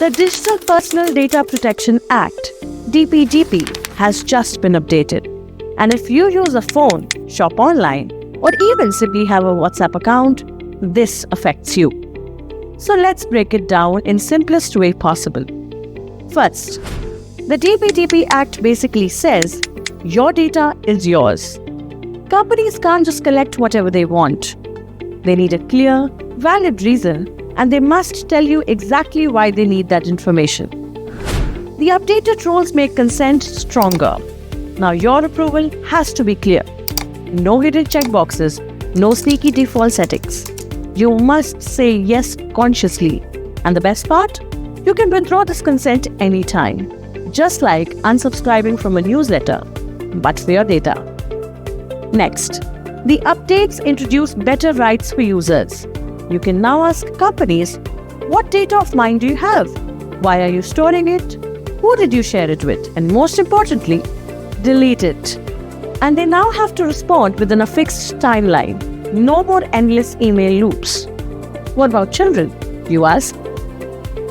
The Digital Personal Data Protection Act, DPDP, has just been updated. And if you use a phone, shop online, or even simply have a WhatsApp account, this affects you. So let's break it down in simplest way possible. First, the DPDP Act basically says your data is yours. Companies can't just collect whatever they want. They need a clear, valid reason, and they must tell you exactly why they need that information. The updated rules make consent stronger. Now your approval has to be clear. No hidden checkboxes, no sneaky default settings. You must say yes consciously. And the best part? You can withdraw this consent anytime. Just like unsubscribing from a newsletter, but for your data. Next, the updates introduce better rights for users. You can now ask companies, what data of mine do you have? Why are you storing it? Who did you share it with? And most importantly, delete it. And they now have to respond within a fixed timeline. No more endless email loops. What about children, you ask?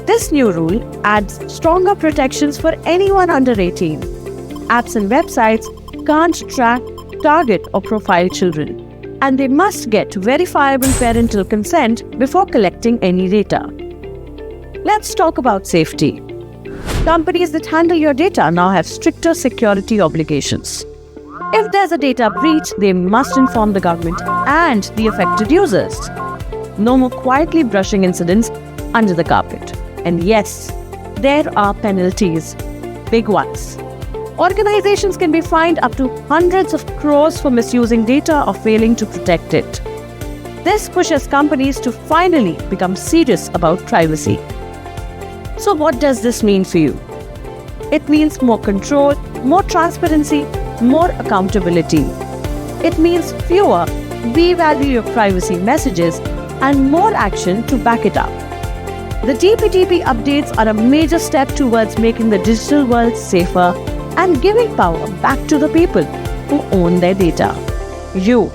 This new rule adds stronger protections for anyone under 18. Apps and websites can't track, target, or profile children, and they must get verifiable parental consent before collecting any data. Let's talk about safety. Companies that handle your data now have stricter security obligations. If there's a data breach, they must inform the government and the affected users. No more quietly brushing incidents under the carpet. And yes, there are penalties, big ones. Organizations can be fined up to hundreds of crores for misusing data or failing to protect it. This pushes companies to finally become serious about privacy. So what does this mean for you? It means more control, more transparency, more accountability. It means fewer "we value your privacy" messages and more action to back it up. The DPDP updates are a major step towards making the digital world safer and giving power back to the people who own their data. You.